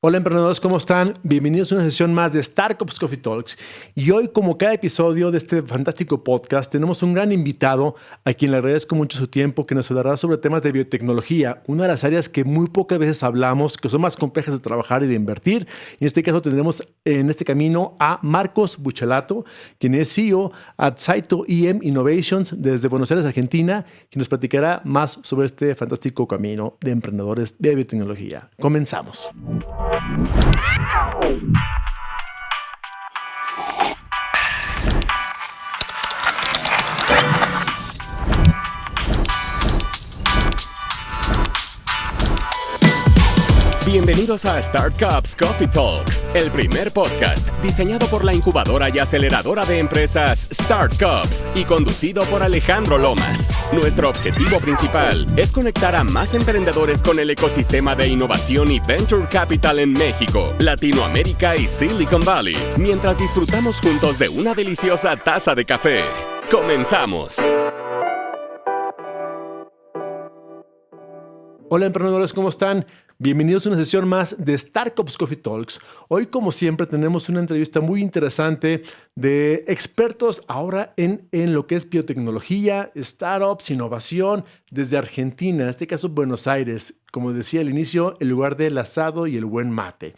Hola emprendedores, ¿cómo están? Bienvenidos a una sesión más de Startups Coffee Talks. Y hoy, como cada episodio de este fantástico podcast, tenemos un gran invitado a quien le agradezco mucho su tiempo, que nos hablará sobre temas de biotecnología, una de las áreas que muy pocas veces hablamos, que son más complejas de trabajar y de invertir. En este caso tendremos en este camino a Marcos Buchelato, quien es CEO at Saito EM Innovations desde Buenos Aires, Argentina, quien nos platicará más sobre este fantástico camino de emprendedores de biotecnología. Comenzamos. Bienvenidos a Startups Coffee Talks, el primer podcast diseñado por la incubadora y aceleradora de empresas Startups y conducido por Alejandro Lomas. Nuestro objetivo principal es conectar a más emprendedores con el ecosistema de innovación y venture capital en México, Latinoamérica y Silicon Valley, mientras disfrutamos juntos de una deliciosa taza de café. ¡Comenzamos! Hola emprendedores, ¿cómo están? Bienvenidos a una sesión más de Startups Coffee Talks. Hoy, como siempre, tenemos una entrevista muy interesante de expertos ahora en lo que es biotecnología, startups, innovación, desde Argentina, en este caso Buenos Aires, como decía al inicio, el lugar del asado y el buen mate.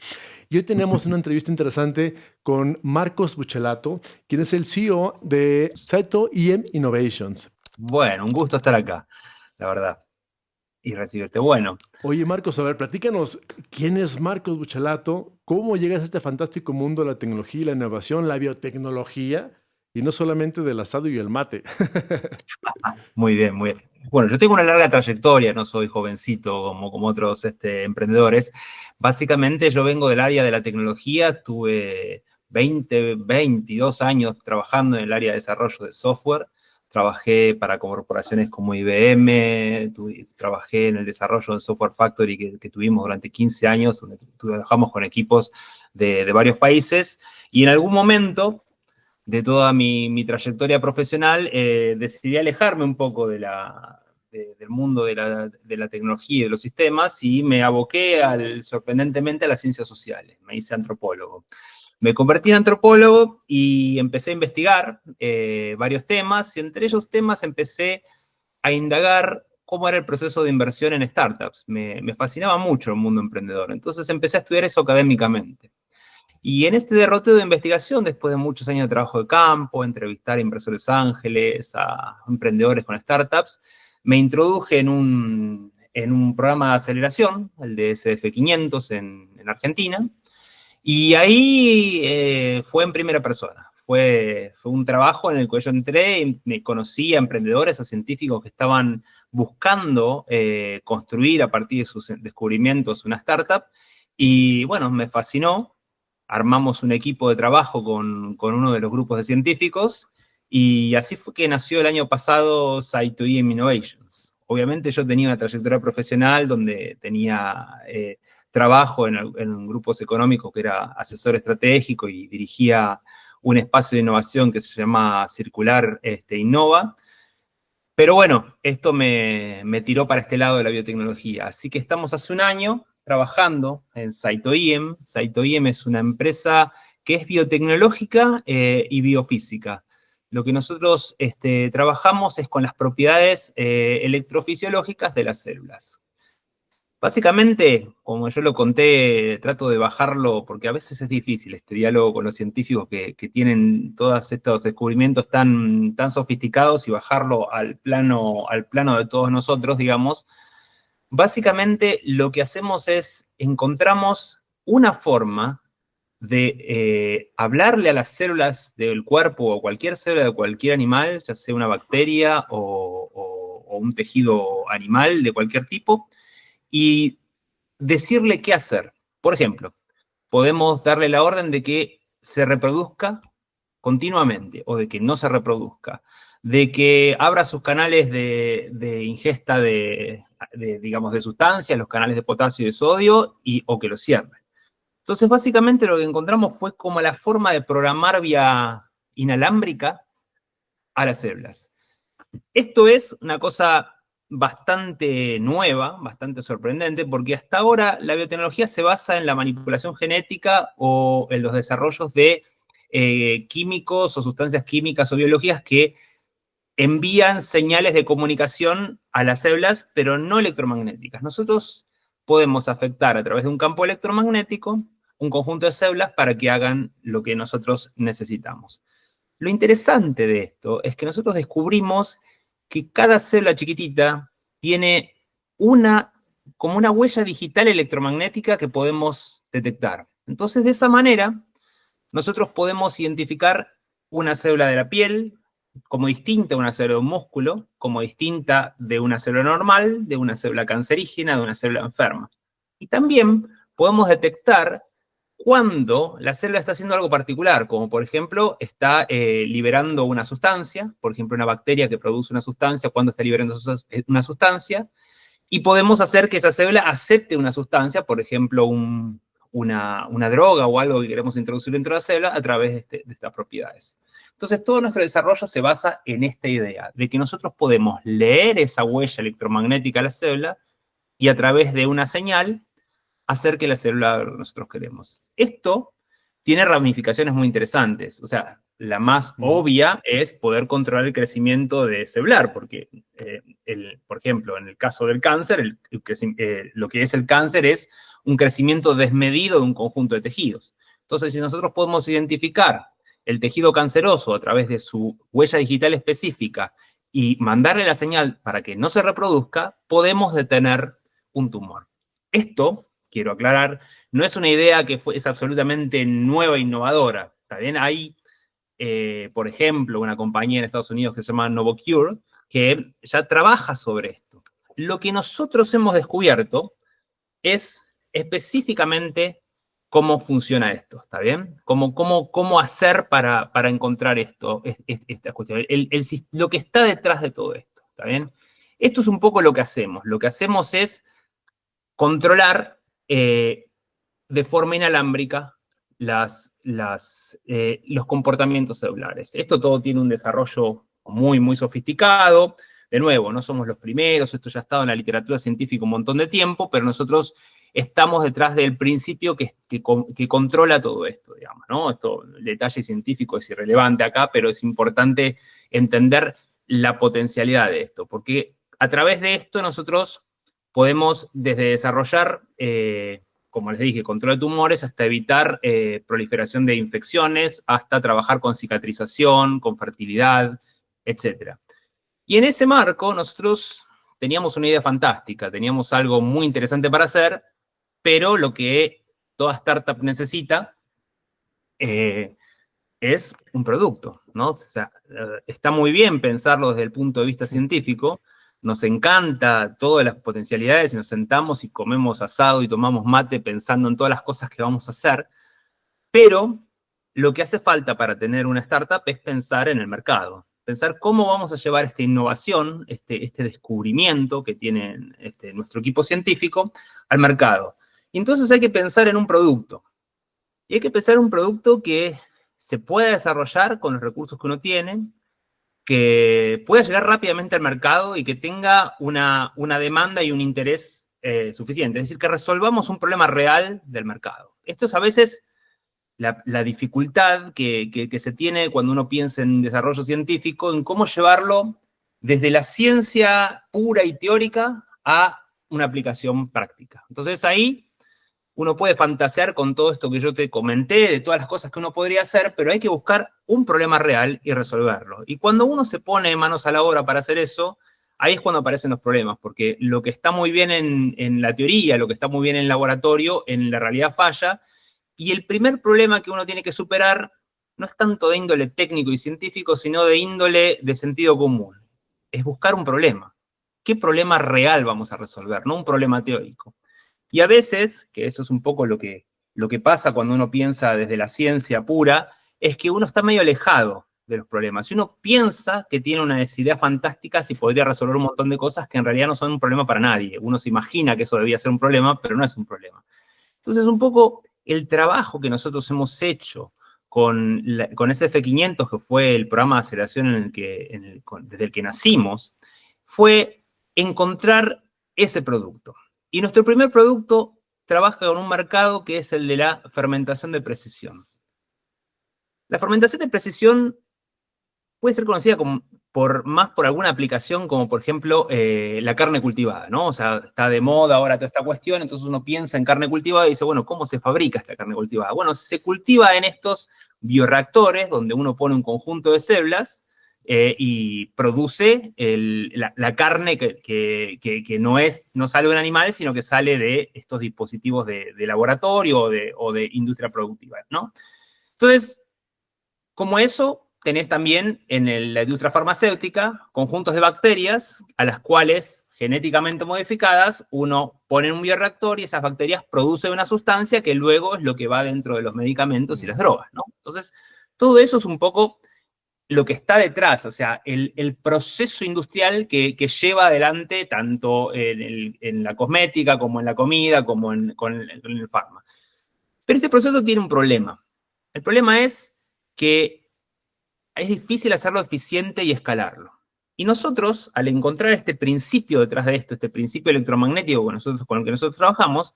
Y hoy tenemos una entrevista interesante con Marcos Buchelato, quien es el CEO de Saito EM Innovations. Bueno, un gusto estar acá, la verdad, y recibirte. Bueno, Oye, Marcos, a ver, platícanos, ¿quién es Marcos Buchelato? ¿Cómo llegas a este fantástico mundo de la tecnología y la innovación, la biotecnología, y no solamente del asado y el mate? muy bien, muy bien. Bueno, yo tengo una larga trayectoria, no soy jovencito como otros emprendedores. Básicamente yo vengo del área de la tecnología, tuve 22 años trabajando en el área de desarrollo de software. Trabajé para corporaciones como IBM, trabajé en el desarrollo del Software Factory que tuvimos durante 15 años, donde trabajamos con equipos de varios países, y en algún momento de toda mi trayectoria profesional decidí alejarme un poco del mundo de la tecnología y de los sistemas y me aboqué sorprendentemente a las ciencias sociales, me hice antropólogo. Me convertí en antropólogo y empecé a investigar varios temas, y entre esos temas empecé a indagar cómo era el proceso de inversión en startups. Me fascinaba mucho el mundo emprendedor, entonces empecé a estudiar eso académicamente. Y en este derrotero de investigación, después de muchos años de trabajo de campo, entrevistar a inversores ángeles, a emprendedores con startups, me introduje en un programa de aceleración, el de SF500 en Argentina. Y ahí fue en primera persona. Fue un trabajo en el que yo entré y me conocí a emprendedores, a científicos que estaban buscando construir a partir de sus descubrimientos una startup. Y bueno, me fascinó. Armamos un equipo de trabajo con uno de los grupos de científicos y así fue que nació el año pasado Saito EM Innovations. Obviamente yo tenía una trayectoria profesional donde tenía trabajo en grupos económicos que era asesor estratégico y dirigía un espacio de innovación que se llama Circular Innova. Pero bueno, esto me tiró para este lado de la biotecnología. Así que estamos hace un año trabajando en Saito EM. Saito EM es una empresa que es biotecnológica y biofísica. Lo que nosotros trabajamos es con las propiedades electrofisiológicas de las células. Básicamente, como yo lo conté, trato de bajarlo, porque a veces es difícil este diálogo con los científicos que tienen todos estos descubrimientos tan sofisticados y bajarlo al plano de todos nosotros, digamos. Básicamente, lo que hacemos es encontramos una forma de hablarle a las células del cuerpo o cualquier célula de cualquier animal, ya sea una bacteria o un tejido animal de cualquier tipo, y decirle qué hacer. Por ejemplo, podemos darle la orden de que se reproduzca continuamente o de que no se reproduzca, de que abra sus canales de ingesta digamos, de sustancias, los canales de potasio y de sodio, o que los cierre. Entonces, básicamente lo que encontramos fue como la forma de programar vía inalámbrica a las células. Esto es una cosa bastante nueva, bastante sorprendente, porque hasta ahora la biotecnología se basa en la manipulación genética o en los desarrollos de químicos o sustancias químicas o biológicas que envían señales de comunicación a las células, pero no electromagnéticas. Nosotros podemos afectar a través de un campo electromagnético un conjunto de células para que hagan lo que nosotros necesitamos. Lo interesante de esto es que nosotros descubrimos que cada célula chiquitita tiene como una huella digital electromagnética que podemos detectar. Entonces, de esa manera, nosotros podemos identificar una célula de la piel como distinta a una célula de un músculo, como distinta de una célula normal, de una célula cancerígena, de una célula enferma. Y también podemos detectar cuando la célula está haciendo algo particular, como por ejemplo está liberando una sustancia, por ejemplo una bacteria que produce una sustancia, cuando está liberando una sustancia, y podemos hacer que esa célula acepte una sustancia, por ejemplo una droga o algo que queremos introducir dentro de la célula a través de estas propiedades. Entonces todo nuestro desarrollo se basa en esta idea, de que nosotros podemos leer esa huella electromagnética a la célula y a través de una señal hacer que la célula haga lo que nosotros queremos. Esto tiene ramificaciones muy interesantes. O sea, la más obvia es poder controlar el crecimiento de celular, porque, por ejemplo, en el caso del cáncer, lo que es el cáncer es un crecimiento desmedido de un conjunto de tejidos. Entonces, si nosotros podemos identificar el tejido canceroso a través de su huella digital específica y mandarle la señal para que no se reproduzca, podemos detener un tumor. Esto, quiero aclarar, no es una idea que es absolutamente nueva e innovadora. También hay, por ejemplo, una compañía en Estados Unidos que se llama Novocure, que ya trabaja sobre esto. Lo que nosotros hemos descubierto es específicamente cómo funciona esto, ¿está bien? Cómo hacer para encontrar esta cuestión, lo que está detrás de todo esto, ¿está bien? Esto es un poco lo que hacemos. Lo que hacemos es controlar de forma inalámbrica los comportamientos celulares. Esto todo tiene un desarrollo muy, muy sofisticado. De nuevo, no somos los primeros, esto ya ha estado en la literatura científica un montón de tiempo, pero nosotros estamos detrás del principio que controla todo esto, digamos, ¿no? Esto, el detalle científico es irrelevante acá, pero es importante entender la potencialidad de esto, porque a través de esto nosotros podemos desde desarrollar, como les dije, control de tumores, hasta evitar proliferación de infecciones, hasta trabajar con cicatrización, con fertilidad, etc. Y en ese marco nosotros teníamos una idea fantástica, teníamos algo muy interesante para hacer, pero lo que toda startup necesita es un producto, ¿no? O sea, está muy bien pensarlo desde el punto de vista científico, nos encanta todas las potencialidades y nos sentamos y comemos asado y tomamos mate pensando en todas las cosas que vamos a hacer, pero lo que hace falta para tener una startup es pensar en el mercado, pensar cómo vamos a llevar esta innovación, este descubrimiento que tiene nuestro equipo científico al mercado. Y entonces hay que pensar en un producto. Y hay que pensar en un producto que se pueda desarrollar con los recursos que uno tiene, que pueda llegar rápidamente al mercado y que tenga una demanda y un interés suficiente. Es decir, que resolvamos un problema real del mercado. Esto es a veces la dificultad que se tiene cuando uno piensa en desarrollo científico, en cómo llevarlo desde la ciencia pura y teórica a una aplicación práctica. Entonces ahí uno puede fantasear con todo esto que yo te comenté, de todas las cosas que uno podría hacer, pero hay que buscar un problema real y resolverlo. Y cuando uno se pone manos a la obra para hacer eso, ahí es cuando aparecen los problemas, porque lo que está muy bien en la teoría, lo que está muy bien en el laboratorio, en la realidad falla, y el primer problema que uno tiene que superar no es tanto de índole técnico y científico, sino de índole de sentido común. Es buscar un problema. ¿Qué problema real vamos a resolver? No un problema teórico. Y a veces, que eso es un poco lo que pasa cuando uno piensa desde la ciencia pura, es que uno está medio alejado de los problemas. Y uno piensa que tiene unas ideas fantásticas y podría resolver un montón de cosas que en realidad no son un problema para nadie. Uno se imagina que eso debía ser un problema, pero no es un problema. Entonces, un poco el trabajo que nosotros hemos hecho con SF500, que fue el programa de aceleración desde el que nacimos, fue encontrar ese producto. Y nuestro primer producto trabaja con un mercado que es el de la fermentación de precisión. La fermentación de precisión puede ser conocida más por alguna aplicación, como por ejemplo la carne cultivada, ¿no? O sea, está de moda ahora toda esta cuestión, entonces uno piensa en carne cultivada y dice, bueno, ¿cómo se fabrica esta carne cultivada? Bueno, se cultiva en estos bioreactores donde uno pone un conjunto de células y produce la carne que no sale de un animal, sino que sale de estos dispositivos de laboratorio o de industria productiva, ¿no? Entonces, como eso, tenés también en la industria farmacéutica conjuntos de bacterias a las cuales, genéticamente modificadas, uno pone en un bioreactor y esas bacterias producen una sustancia que luego es lo que va dentro de los medicamentos y las drogas, ¿no? Entonces, todo eso es un poco lo que está detrás, o sea, el proceso industrial que lleva adelante tanto en la cosmética, como en la comida, como en el farma. Pero este proceso tiene un problema. El problema es que es difícil hacerlo eficiente y escalarlo. Y nosotros, al encontrar este principio detrás de esto, este principio electromagnético con el que nosotros trabajamos,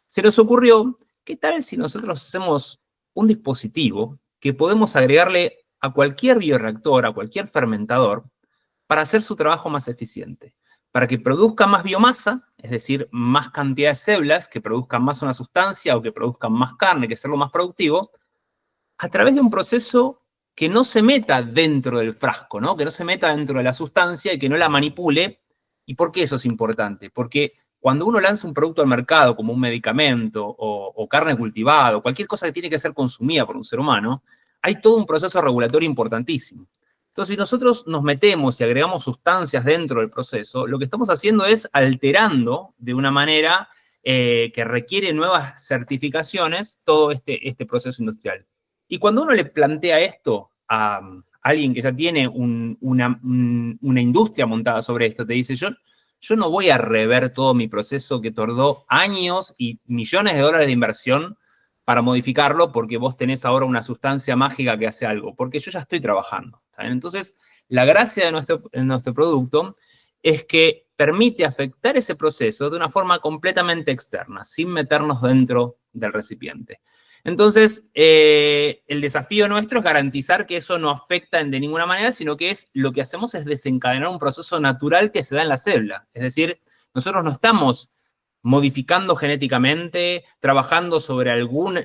se nos ocurrió, ¿qué tal si nosotros hacemos un dispositivo que podemos agregarle a cualquier bioreactor, a cualquier fermentador, para hacer su trabajo más eficiente? Para que produzca más biomasa, es decir, más cantidad de células, que produzcan más una sustancia o que produzcan más carne, que sea lo más productivo, a través de un proceso que no se meta dentro del frasco, ¿no? Que no se meta dentro de la sustancia y que no la manipule. ¿Y por qué eso es importante? Porque cuando uno lanza un producto al mercado, como un medicamento o carne cultivada, o cualquier cosa que tiene que ser consumida por un ser humano, hay todo un proceso regulatorio importantísimo. Entonces, si nosotros nos metemos y agregamos sustancias dentro del proceso, lo que estamos haciendo es alterando de una manera que requiere nuevas certificaciones todo este proceso industrial. Y cuando uno le plantea esto a alguien que ya tiene una industria montada sobre esto, te dice, yo no voy a rever todo mi proceso que tardó años y millones de dólares de inversión para modificarlo porque vos tenés ahora una sustancia mágica que hace algo, porque yo ya estoy trabajando. ¿Saben? Entonces, la gracia de nuestro producto es que permite afectar ese proceso de una forma completamente externa, sin meternos dentro del recipiente. Entonces, el desafío nuestro es garantizar que eso no afecta de ninguna manera, sino que lo que hacemos es desencadenar un proceso natural que se da en la célula. Es decir, nosotros no estamos modificando genéticamente, trabajando sobre algún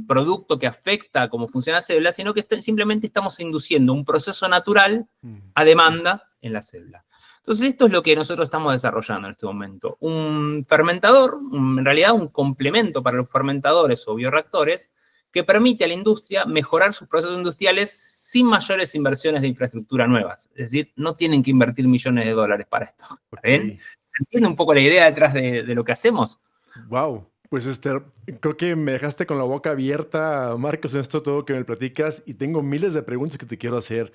producto que afecta cómo funciona la célula, sino que simplemente estamos induciendo un proceso natural a demanda en la célula. Entonces, esto es lo que nosotros estamos desarrollando en este momento. Un fermentador, en realidad un complemento para los fermentadores o bioreactores, que permite a la industria mejorar sus procesos industriales sin mayores inversiones de infraestructura nuevas. Es decir, no tienen que invertir millones de dólares para esto. ¿Ven? ¿Se entiende un poco la idea detrás de lo que hacemos? Wow. Pues creo que me dejaste con la boca abierta, Marcos, en esto todo que me platicas, y tengo miles de preguntas que te quiero hacer.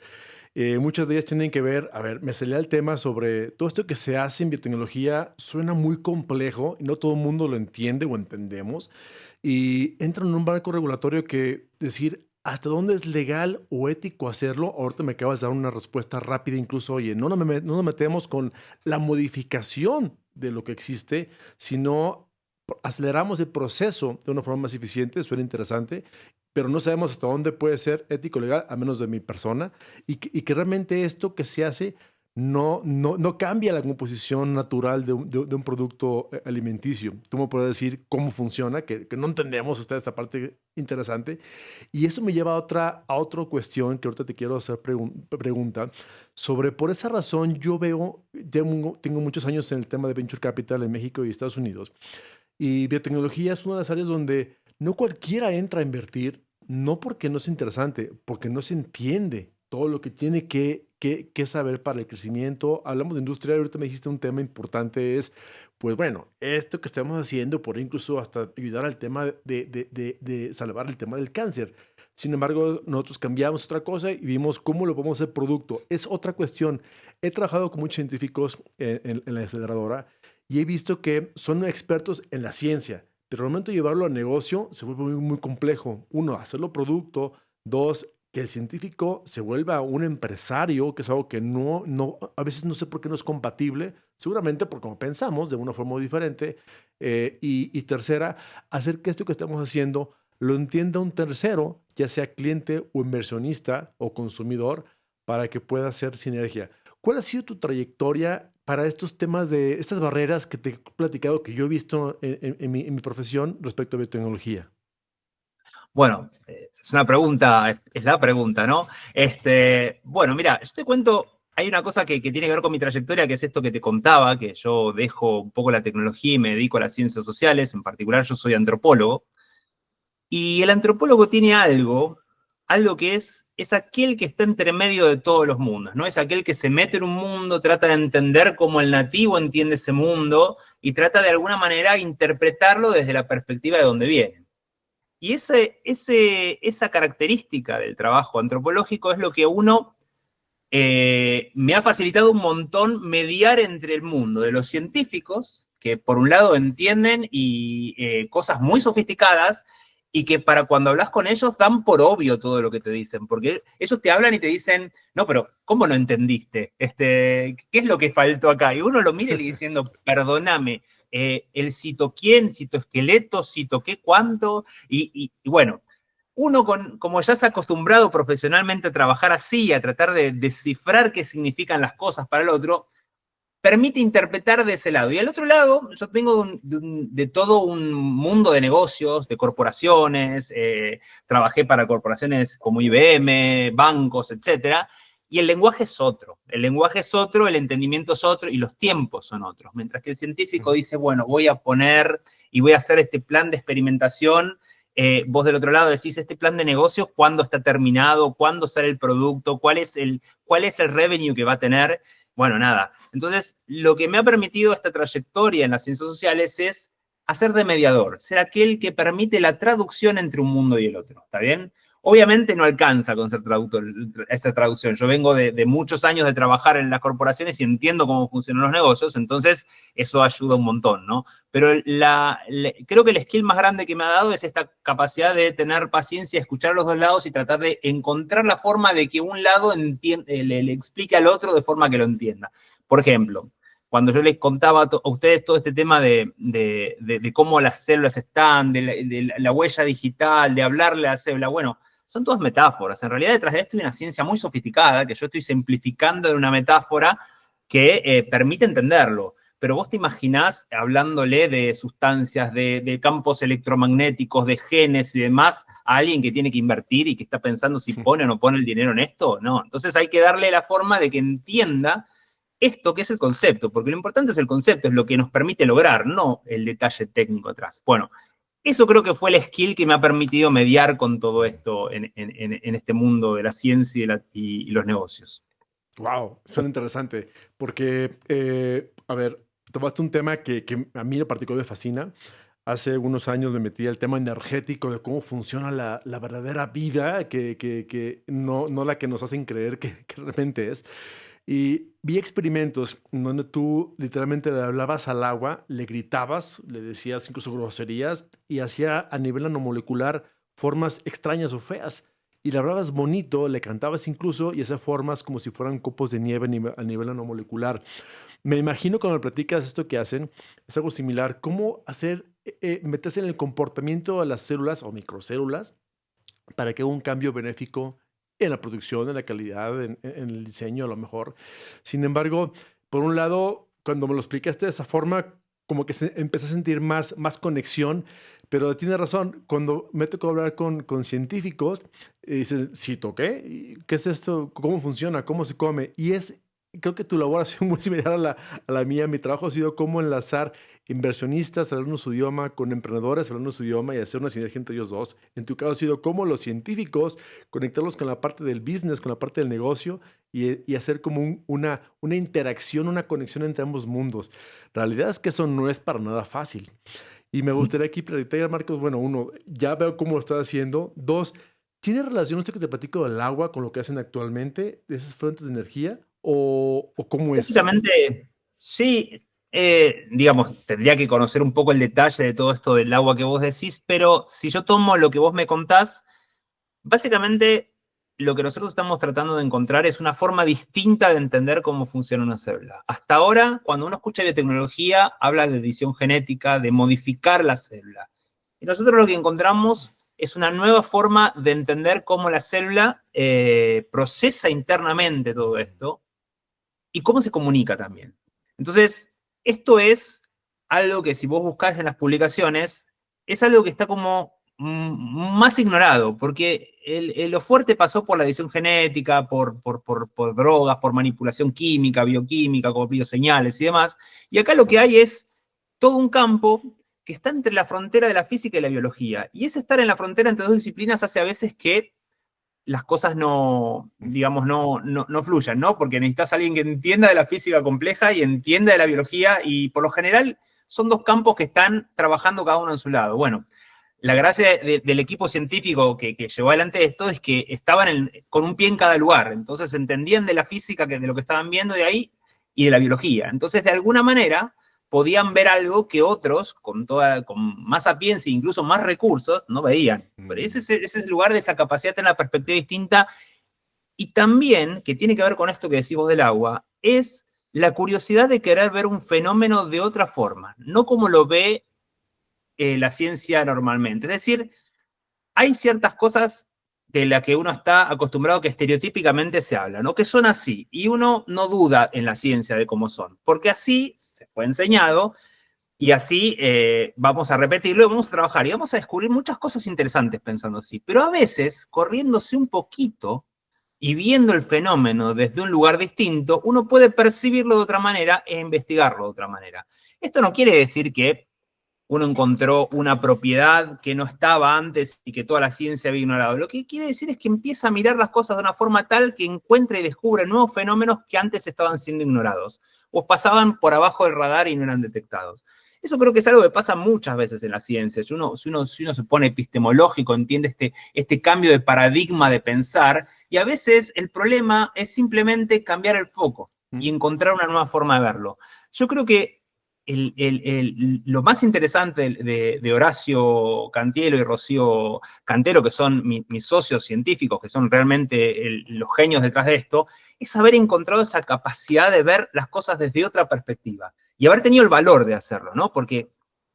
Muchas de ellas tienen que ver, me salía el tema sobre todo esto que se hace en biotecnología, suena muy complejo y no todo el mundo lo entiende o entendemos, y entra en un marco regulatorio que decir hasta dónde es legal o ético hacerlo. Ahorita me acabas de dar una respuesta rápida, incluso, oye, no nos metemos con la modificación de lo que existe, sino aceleramos el proceso de una forma más eficiente. Suena interesante, pero no sabemos hasta dónde puede ser ético legal, a menos de mi persona, y que realmente esto que se hace no cambia la composición natural de un producto alimenticio. Tú me puedes decir cómo funciona, que no entendemos hasta esta parte interesante. Y eso me lleva a otra cuestión que ahorita te quiero hacer pregunta sobre, por esa razón yo veo, tengo muchos años en el tema de Venture Capital en México y Estados Unidos, y biotecnología es una de las áreas donde no cualquiera entra a invertir, no porque no es interesante, porque no se entiende todo lo que tiene que saber para el crecimiento. Hablamos de industria, ahorita me dijiste un tema importante, es, pues bueno, esto que estamos haciendo por incluso hasta ayudar al tema de salvar el tema del cáncer. Sin embargo, nosotros cambiamos otra cosa y vimos cómo lo podemos hacer producto. Es otra cuestión. He trabajado con muchos científicos en la aceleradora y he visto que son expertos en la ciencia, pero al momento de llevarlo al negocio se vuelve muy, muy complejo. Uno, hacerlo producto. Dos, que el científico se vuelva un empresario, que es algo que a veces no sé por qué no es compatible, seguramente por cómo pensamos de una forma muy diferente. Y tercera, hacer que esto que estamos haciendo lo entienda un tercero, ya sea cliente o inversionista o consumidor, para que pueda hacer sinergia. ¿Cuál ha sido tu trayectoria para estos temas de estas barreras que te he platicado, que yo he visto en mi profesión respecto a biotecnología? Bueno, es una pregunta, es la pregunta, ¿no? Bueno, mira, yo te cuento, hay una cosa que tiene que ver con mi trayectoria, que es esto que te contaba, que yo dejo un poco la tecnología y me dedico a las ciencias sociales, en particular yo soy antropólogo, y el antropólogo tiene algo que es aquel que está entre medio de todos los mundos, ¿no? Es aquel que se mete en un mundo, trata de entender cómo el nativo entiende ese mundo y trata de alguna manera interpretarlo desde la perspectiva de donde viene. Y esa característica del trabajo antropológico es lo que me ha facilitado un montón mediar entre el mundo de los científicos, que por un lado entienden cosas muy sofisticadas y que para cuando hablas con ellos dan por obvio todo lo que te dicen, porque ellos te hablan y te dicen, no, pero ¿cómo no entendiste? ¿Qué es lo que faltó acá? Y uno lo mira y le diciendo, perdóname, el citoquién, citoesqueleto, citoqué cuánto, y bueno, uno como ya se ha acostumbrado profesionalmente a trabajar así, a tratar de descifrar qué significan las cosas para el otro, permite interpretar de ese lado. Y al otro lado, yo vengo de todo un mundo de negocios, de corporaciones, trabajé para corporaciones como IBM, bancos, etcétera, y el lenguaje es otro. El lenguaje es otro, el entendimiento es otro y los tiempos son otros. Mientras que el científico dice, bueno, voy a poner y voy a hacer este plan de experimentación, vos del otro lado decís, este plan de negocios, ¿cuándo está terminado? ¿Cuándo sale el producto? ¿Cuál es el revenue que va a tener? Bueno, nada. Entonces, lo que me ha permitido esta trayectoria en las ciencias sociales es hacer de mediador, ser aquel que permite la traducción entre un mundo y el otro, ¿está bien? Obviamente no alcanza con ser traductor, esa traducción. Yo vengo de muchos años de trabajar en las corporaciones y entiendo cómo funcionan los negocios, entonces eso ayuda un montón, ¿no? Pero creo que el skill más grande que me ha dado es esta capacidad de tener paciencia, escuchar los dos lados y tratar de encontrar la forma de que un lado le explique al otro de forma que lo entienda. Por ejemplo, cuando yo les contaba a ustedes todo este tema de cómo las células están, de la huella digital, de hablarle a la célula, bueno, son todas metáforas. En realidad, detrás de esto hay una ciencia muy sofisticada que yo estoy simplificando en una metáfora que permite entenderlo. Pero vos te imaginás hablándole de sustancias, de campos electromagnéticos, de genes y demás, a alguien que tiene que invertir y que está pensando si pone o no pone el dinero en esto. No, entonces hay que darle la forma de que entienda esto que es el concepto, porque lo importante es el concepto, es lo que nos permite lograr, no el detalle técnico atrás. Bueno, eso creo que fue el skill que me ha permitido mediar con todo esto en este mundo de la ciencia y los negocios. Wow, suena interesante, porque, a ver, tomaste un tema que a mí en particular me fascina. Hace unos años me metí al tema energético de cómo funciona la verdadera vida, que no la que nos hacen creer que realmente es. Y vi experimentos donde tú literalmente le hablabas al agua, le gritabas, le decías incluso groserías y hacía a nivel nanomolecular formas extrañas o feas. Y le hablabas bonito, le cantabas incluso y hacía formas como si fueran copos de nieve a nivel nanomolecular. Me imagino cuando me platicas esto que hacen, es algo similar. ¿Cómo hacer, meterse en el comportamiento de las células o microcélulas para que haga un cambio benéfico en la producción, en la calidad, en el diseño a lo mejor? Sin embargo, por un lado, cuando me lo explicaste de esa forma, como que empecé a sentir más conexión, pero tiene razón, cuando me tocó hablar con científicos, dicen, ¿sí toqué? ¿Qué es esto? ¿Cómo funciona? ¿Cómo se come? Creo que tu labor ha sido muy similar a la mía. Mi trabajo ha sido cómo enlazar inversionistas hablando su idioma con emprendedores hablando su idioma y hacer una sinergia entre ellos dos. En tu caso ha sido cómo los científicos conectarlos con la parte del business, con la parte del negocio y hacer como una interacción, una conexión entre ambos mundos. La realidad es que eso no es para nada fácil. Y me gustaría aquí preguntar, Marcos, bueno, uno, ya veo cómo lo estás haciendo. Dos, ¿tiene relación esto que te platico del agua con lo que hacen actualmente, de esas fuentes de energía? ¿O cómo es? Básicamente, sí, digamos, tendría que conocer un poco el detalle de todo esto del agua que vos decís, pero si yo tomo lo que vos me contás, básicamente lo que nosotros estamos tratando de encontrar es una forma distinta de entender cómo funciona una célula. Hasta ahora, cuando uno escucha biotecnología, habla de edición genética, de modificar la célula. Y nosotros lo que encontramos es una nueva forma de entender cómo la célula procesa internamente todo esto y cómo se comunica también. Entonces, esto es algo que si vos buscás en las publicaciones, es algo que está como más ignorado, porque lo fuerte pasó por la edición genética, por drogas, por manipulación química, bioquímica, como bioseñales y demás. Y acá lo que hay es todo un campo que está entre la frontera de la física y la biología. Y ese estar en la frontera entre dos disciplinas hace a veces que las cosas no, digamos, no fluyan, ¿no? Porque necesitas a alguien que entienda de la física compleja y entienda de la biología, y por lo general son dos campos que están trabajando cada uno en su lado. Bueno, la gracia del equipo científico que llevó adelante esto es que estaban con un pie en cada lugar, entonces entendían de la física, de lo que estaban viendo de ahí, y de la biología. Entonces, de alguna manera, podían ver algo que otros, con más sapiencia e incluso más recursos, no veían. Pero ese es el lugar de esa capacidad de tener una perspectiva distinta. Y también, que tiene que ver con esto que decís vos del agua, es la curiosidad de querer ver un fenómeno de otra forma, no como lo ve la ciencia normalmente. Es decir, hay ciertas cosas de las que uno está acostumbrado que estereotípicamente se habla, ¿no? Que son así, y uno no duda en la ciencia de cómo son, porque así se fue enseñado, y así vamos a repetirlo, y vamos a trabajar, y vamos a descubrir muchas cosas interesantes pensando así, pero a veces, corriéndose un poquito, y viendo el fenómeno desde un lugar distinto, uno puede percibirlo de otra manera e investigarlo de otra manera. Esto no quiere decir que uno encontró una propiedad que no estaba antes y que toda la ciencia había ignorado. Lo que quiere decir es que empieza a mirar las cosas de una forma tal que encuentra y descubre nuevos fenómenos que antes estaban siendo ignorados o pasaban por abajo del radar y no eran detectados. Eso creo que es algo que pasa muchas veces en la ciencia. Si uno se pone epistemológico, entiende este cambio de paradigma de pensar, y a veces el problema es simplemente cambiar el foco y encontrar una nueva forma de verlo. Yo creo que lo más interesante de Horacio Cantielo y Rocío Cantero, que son mis socios científicos, que son realmente los genios detrás de esto, es haber encontrado esa capacidad de ver las cosas desde otra perspectiva y haber tenido el valor de hacerlo, ¿no? Porque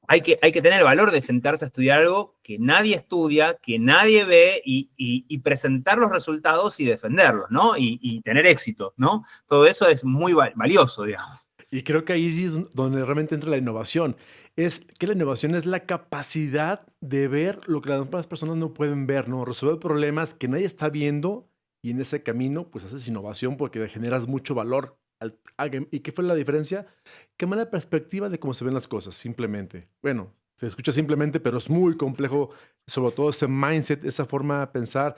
hay que tener el valor de sentarse a estudiar algo que nadie estudia, que nadie ve, y presentar los resultados y defenderlos, ¿no? Y tener éxito, ¿no? Todo eso es muy valioso, digamos. Y creo que ahí sí es donde realmente entra la innovación. Es que la innovación es la capacidad de ver lo que las demás personas no pueden ver, ¿no? Resolver problemas que nadie está viendo, y en ese camino pues haces innovación porque generas mucho valor. ¿Y qué fue la diferencia? Cambia la perspectiva de cómo se ven las cosas, simplemente. Bueno, se escucha simplemente, pero es muy complejo, sobre todo ese mindset, esa forma de pensar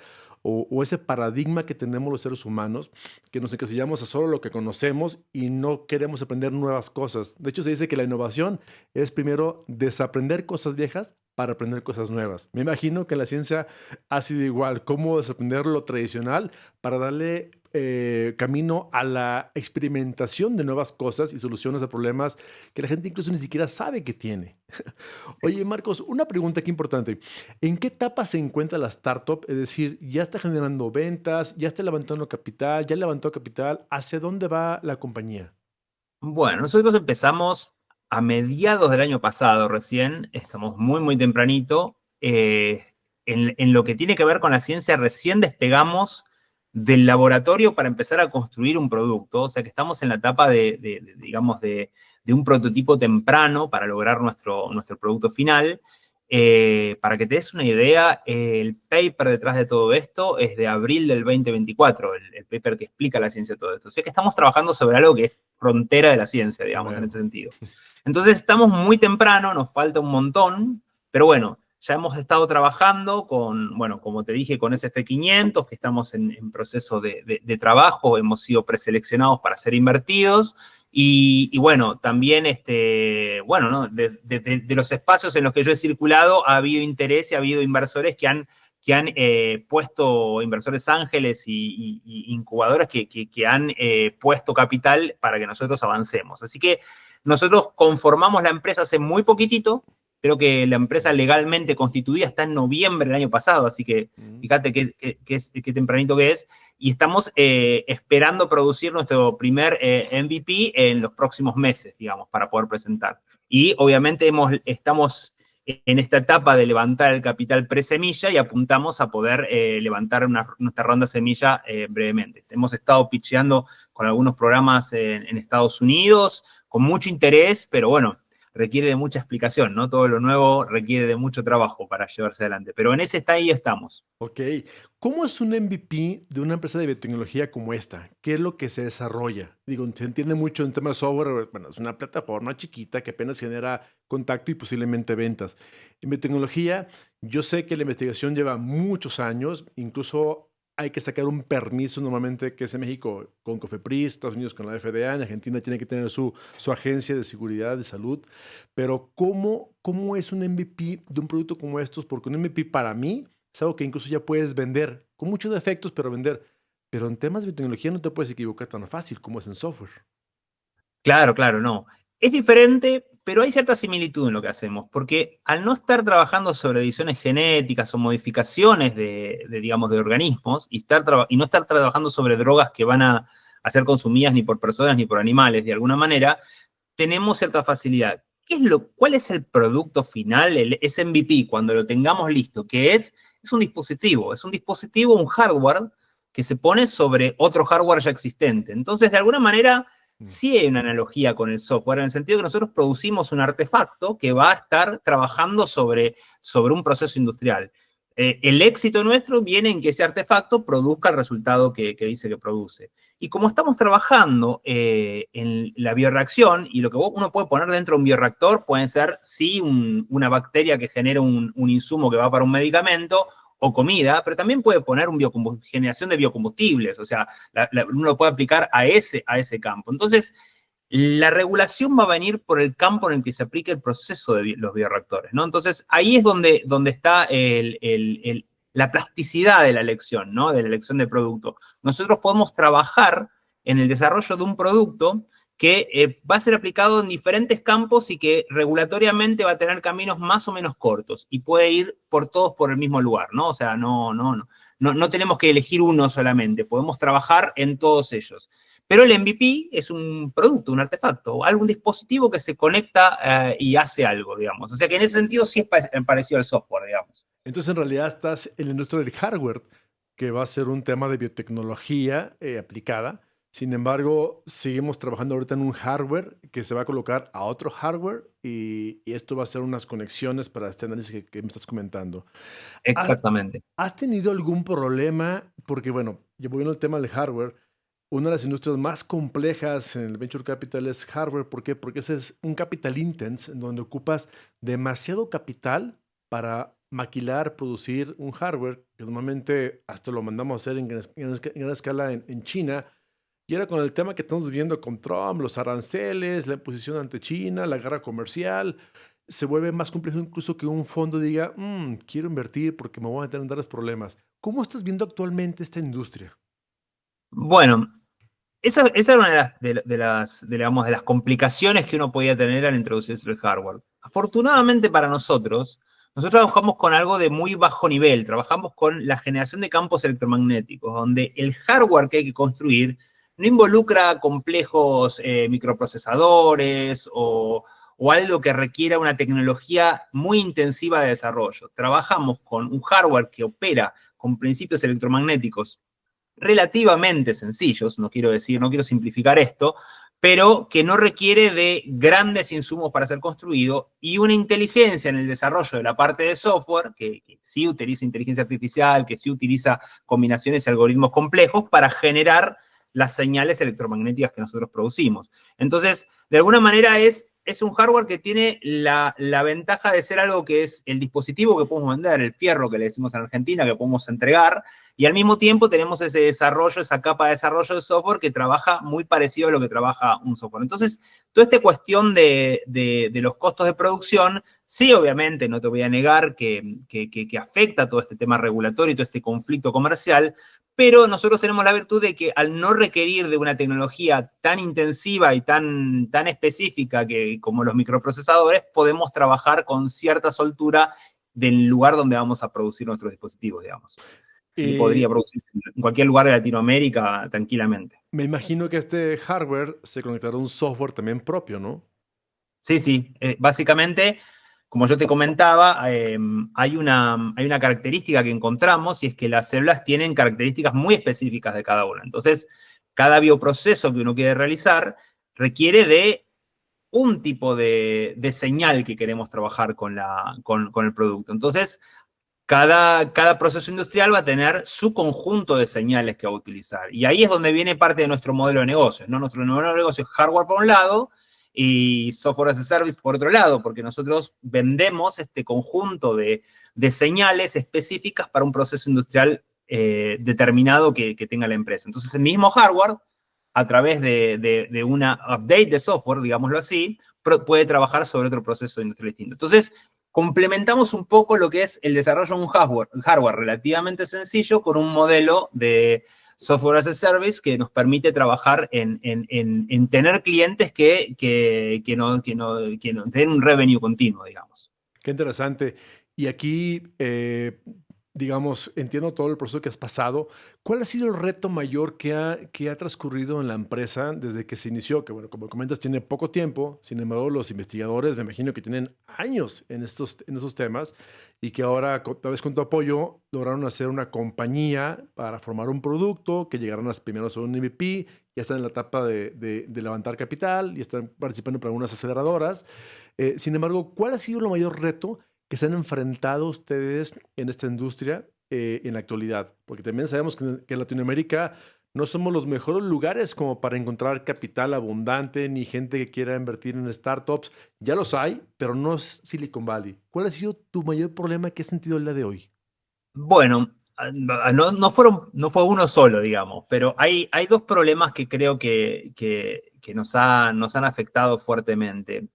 o ese paradigma que tenemos los seres humanos, que nos encasillamos a solo lo que conocemos y no queremos aprender nuevas cosas. De hecho, se dice que la innovación es primero desaprender cosas viejas para aprender cosas nuevas. Me imagino que la ciencia ha sido igual, cómo desaprender lo tradicional para darle camino a la experimentación de nuevas cosas y soluciones a problemas que la gente incluso ni siquiera sabe que tiene. Oye, Marcos, una pregunta aquí importante. ¿En qué etapa se encuentra la startup? Es decir, ¿ya está generando ventas? ¿Ya está levantando capital? ¿Ya levantó capital? ¿Hacia dónde va la compañía? Bueno, nosotros empezamos a mediados del año pasado recién, estamos muy, muy tempranito. En lo que tiene que ver con la ciencia, recién despegamos del laboratorio para empezar a construir un producto, o sea que estamos en la etapa digamos, de un prototipo temprano para lograr nuestro producto final. Para que te des una idea, el paper detrás de todo esto es de abril del 2024, el paper que explica la ciencia de todo esto. O sea que estamos trabajando sobre algo que es frontera de la ciencia, digamos, en este sentido. Entonces estamos muy temprano, nos falta un montón, pero bueno, ya hemos estado trabajando con, bueno, como te dije, con SF500, que estamos en proceso de trabajo, hemos sido preseleccionados para ser invertidos, y bueno, también, bueno, ¿no? de los espacios en los que yo he circulado ha habido interés y ha habido inversores que han puesto, inversores ángeles y incubadoras que han puesto capital para que nosotros avancemos. Así que nosotros conformamos la empresa hace muy poquitito. Creo que la empresa legalmente constituida está en noviembre del año pasado, así que fíjate qué tempranito que es. Y estamos esperando producir nuestro primer MVP en los próximos meses, digamos, para poder presentar. Y obviamente estamos en esta etapa de levantar el capital pre-semilla y apuntamos a poder levantar nuestra ronda semilla brevemente. Hemos estado pitcheando con algunos programas en Estados Unidos, con mucho interés, pero bueno, requiere de mucha explicación, ¿no? Todo lo nuevo requiere de mucho trabajo para llevarse adelante, pero en ese está ahí estamos. Ok. ¿Cómo es un MVP de una empresa de biotecnología como esta? ¿Qué es lo que se desarrolla? Digo, se entiende mucho en temas de software, bueno, es una plataforma chiquita que apenas genera contacto y posiblemente ventas. En biotecnología, yo sé que la investigación lleva muchos años, incluso hay que sacar un permiso normalmente que es en México con COFEPRIS, Estados Unidos con la FDA, en Argentina tiene que tener su agencia de seguridad de salud, pero ¿cómo es un MVP de un producto como estos? Porque un MVP para mí es algo que incluso ya puedes vender, con muchos defectos, pero vender. Pero en temas de biotecnología no te puedes equivocar tan fácil como es en software. Claro, no. Es diferente, pero hay cierta similitud en lo que hacemos, porque al no estar trabajando sobre ediciones genéticas o modificaciones digamos, de organismos, y no estar trabajando sobre drogas que van a ser consumidas ni por personas ni por animales, de alguna manera, tenemos cierta facilidad. ¿Cuál es el producto final, ese MVP, cuando lo tengamos listo? Que es un dispositivo, un hardware que se pone sobre otro hardware ya existente. Entonces, de alguna manera, sí hay una analogía con el software, en el sentido que nosotros producimos un artefacto que va a estar trabajando sobre un proceso industrial. El éxito nuestro viene en que ese artefacto produzca el resultado que dice que produce. Y como estamos trabajando en la bioreacción, y lo que uno puede poner dentro de un bioreactor puede ser, sí, una bacteria que genera un insumo que va para un medicamento, o comida, pero también puede poner generación de biocombustibles, o sea, uno lo puede aplicar a ese campo. Entonces, la regulación va a venir por el campo en el que se aplique el proceso de los bioreactores, ¿no? Entonces, ahí es donde está la plasticidad de la elección, ¿no? De la elección de producto. Nosotros podemos trabajar en el desarrollo de un producto que va a ser aplicado en diferentes campos y que regulatoriamente va a tener caminos más o menos cortos y puede ir todos por el mismo lugar, ¿no? O sea, no tenemos que elegir uno solamente, podemos trabajar en todos ellos. Pero el MVP es un producto, un artefacto, algún dispositivo que se conecta y hace algo, digamos. O sea que en ese sentido sí es parecido al software, digamos. Entonces, en realidad estás en la industria del hardware, que va a ser un tema de biotecnología aplicada. Sin embargo, seguimos trabajando ahorita en un hardware que se va a colocar a otro hardware y esto va a ser unas conexiones para este análisis que me estás comentando. Exactamente. ¿Has tenido algún problema? Porque, bueno, yo voy en el tema del hardware. Una de las industrias más complejas en el venture capital es hardware. ¿Por qué? Porque ese es un capital intense en donde ocupas demasiado capital para maquilar, producir un hardware que normalmente hasta lo mandamos a hacer en gran escala en China. Y ahora con el tema que estamos viviendo con Trump, los aranceles, la imposición ante China, la guerra comercial, se vuelve más complejo incluso que un fondo diga, quiero invertir porque me voy a meter en darles problemas. ¿Cómo estás viendo actualmente esta industria? Bueno, esa era una de las complicaciones que uno podía tener al introducirse el hardware. Afortunadamente para nosotros trabajamos con algo de muy bajo nivel, trabajamos con la generación de campos electromagnéticos, donde el hardware que hay que construir no involucra complejos microprocesadores o algo que requiera una tecnología muy intensiva de desarrollo. Trabajamos con un hardware que opera con principios electromagnéticos relativamente sencillos, no quiero simplificar esto, pero que no requiere de grandes insumos para ser construido y una inteligencia en el desarrollo de la parte de software, que sí utiliza inteligencia artificial, que sí utiliza combinaciones y algoritmos complejos para generar las señales electromagnéticas que nosotros producimos. Entonces, de alguna manera es un hardware que tiene la ventaja de ser algo que es el dispositivo que podemos vender, el fierro que le decimos en Argentina, que podemos entregar, y al mismo tiempo tenemos ese desarrollo, esa capa de desarrollo de software que trabaja muy parecido a lo que trabaja un software. Entonces, toda esta cuestión de los costos de producción, sí, obviamente, no te voy a negar que afecta todo este tema regulatorio y todo este conflicto comercial, pero nosotros tenemos la virtud de que al no requerir de una tecnología tan intensiva y tan específica como los microprocesadores, podemos trabajar con cierta soltura del lugar donde vamos a producir nuestros dispositivos, digamos. Sí, podría producirse en cualquier lugar de Latinoamérica tranquilamente. Me imagino que este hardware se conectará a un software también propio, ¿no? Sí. Básicamente, como yo te comentaba, hay una característica que encontramos y es que las células tienen características muy específicas de cada una. Entonces, cada bioproceso que uno quiere realizar requiere de un tipo de señal que queremos trabajar con el producto. Entonces, cada proceso industrial va a tener su conjunto de señales que va a utilizar. Y ahí es donde viene parte de nuestro modelo de negocios, ¿no? Nuestro modelo de negocio es hardware por un lado y software as a service por otro lado, porque nosotros vendemos este conjunto de señales específicas para un proceso industrial determinado que tenga la empresa. Entonces, el mismo hardware, a través de una update de software, digámoslo así, puede trabajar sobre otro proceso industrial distinto. Entonces, complementamos un poco lo que es el desarrollo de un hardware relativamente sencillo con un modelo de software as a service que nos permite trabajar en tener clientes que nos den un revenue continuo, digamos. Qué interesante. Y aquí, digamos, entiendo todo el proceso que has pasado. ¿Cuál ha sido el reto mayor que ha transcurrido en la empresa desde que se inició? Que, bueno, como comentas, tiene poco tiempo. Sin embargo, los investigadores, me imagino que tienen años en estos temas y que ahora, tal vez con tu apoyo, lograron hacer una compañía para formar un producto, que llegaron primero a un MVP, ya están en la etapa de levantar capital y están participando por algunas aceleradoras. Sin embargo, ¿cuál ha sido el mayor reto que se han enfrentado ustedes en esta industria en la actualidad? Porque también sabemos que en Latinoamérica no somos los mejores lugares como para encontrar capital abundante ni gente que quiera invertir en startups. Ya los hay, pero no es Silicon Valley. ¿Cuál ha sido tu mayor problema que has sentido el día de hoy? Bueno, no fue uno solo, digamos, pero hay dos problemas que creo que nos han afectado fuertemente.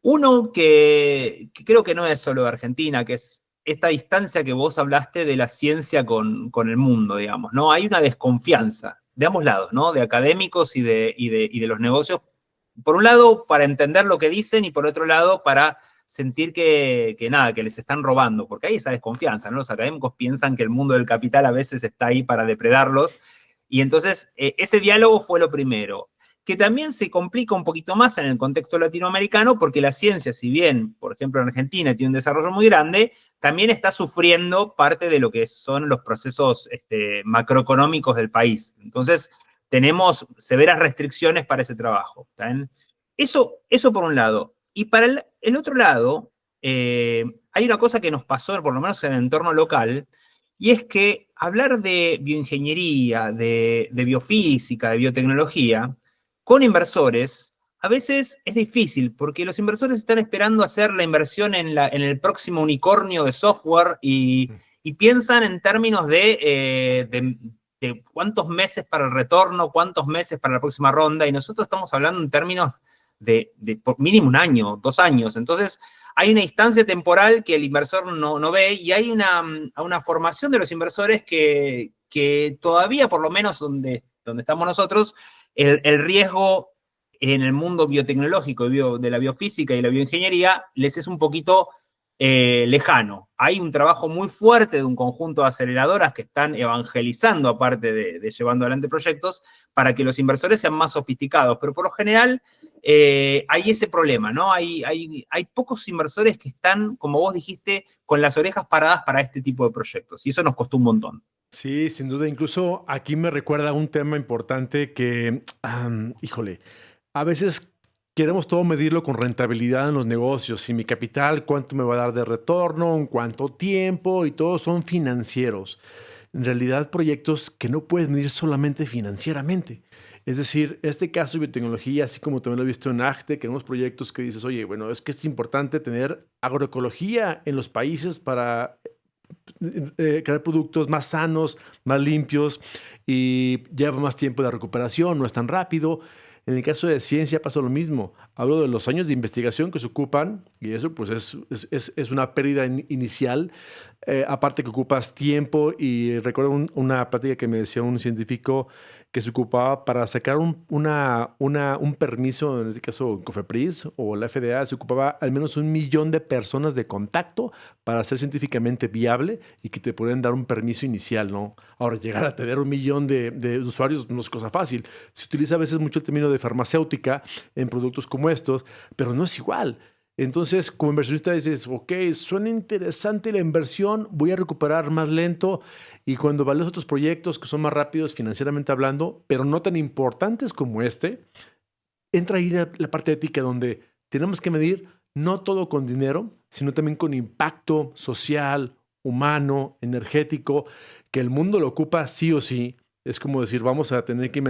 Uno que creo que no es solo de Argentina, que es esta distancia que vos hablaste de la ciencia con el mundo, digamos, ¿no? Hay una desconfianza de ambos lados, ¿no? De académicos y de los negocios. Por un lado, para entender lo que dicen y por otro lado, para sentir que les están robando, porque hay esa desconfianza, ¿no? Los académicos piensan que el mundo del capital a veces está ahí para depredarlos. Y entonces, ese diálogo fue lo primero, que también se complica un poquito más en el contexto latinoamericano, porque la ciencia, si bien, por ejemplo, en Argentina tiene un desarrollo muy grande, también está sufriendo parte de lo que son los procesos macroeconómicos del país. Entonces, tenemos severas restricciones para ese trabajo. Eso por un lado. Y para el otro lado, hay una cosa que nos pasó, por lo menos en el entorno local, y es que hablar de bioingeniería, de biofísica, de biotecnología, con inversores, a veces es difícil, porque los inversores están esperando hacer la inversión en el próximo unicornio de software y piensan en términos de cuántos meses para el retorno, cuántos meses para la próxima ronda, y nosotros estamos hablando en términos de por mínimo 1 año, 2 años. Entonces, hay una instancia temporal que el inversor no ve y hay una formación de los inversores que todavía, por lo menos donde estamos nosotros, el riesgo en el mundo biotecnológico de la biofísica y la bioingeniería les es un poquito lejano. Hay un trabajo muy fuerte de un conjunto de aceleradoras que están evangelizando, aparte de llevando adelante proyectos, para que los inversores sean más sofisticados, pero por lo general hay ese problema, ¿no? Hay pocos inversores que están, como vos dijiste, con las orejas paradas para este tipo de proyectos, y eso nos costó un montón. Sí, sin duda. Incluso aquí me recuerda un tema importante que, híjole, a veces queremos todo medirlo con rentabilidad en los negocios. Si mi capital, cuánto me va a dar de retorno, en cuánto tiempo, y todos son financieros. En realidad, proyectos que no puedes medir solamente financieramente. Es decir, este caso de biotecnología, así como también lo he visto en ACTE, que tenemos proyectos que dices, oye, bueno, es que es importante tener agroecología en los países para crear productos más sanos, más limpios y lleva más tiempo de recuperación, no es tan rápido. En el caso de ciencia pasa lo mismo. Hablo de los años de investigación que se ocupan y eso pues es una pérdida inicial aparte que ocupas tiempo y recuerdo una práctica que me decía un científico que se ocupaba para sacar un permiso, en este caso COFEPRIS o la FDA, se ocupaba al menos 1 millón de personas de contacto para ser científicamente viable y que te pueden dar un permiso inicial, ¿no? Ahora, llegar a tener 1 millón de usuarios no es cosa fácil. Se utiliza a veces mucho el término de farmacéutica en productos como estos, pero no es igual. Entonces, como inversionista dices, ok, suena interesante la inversión, voy a recuperar más lento y cuando vales otros proyectos que son más rápidos financieramente hablando, pero no tan importantes como este, entra ahí la parte ética donde tenemos que medir no todo con dinero, sino también con impacto social, humano, energético, que el mundo lo ocupa sí o sí. Es como decir, vamos a tener que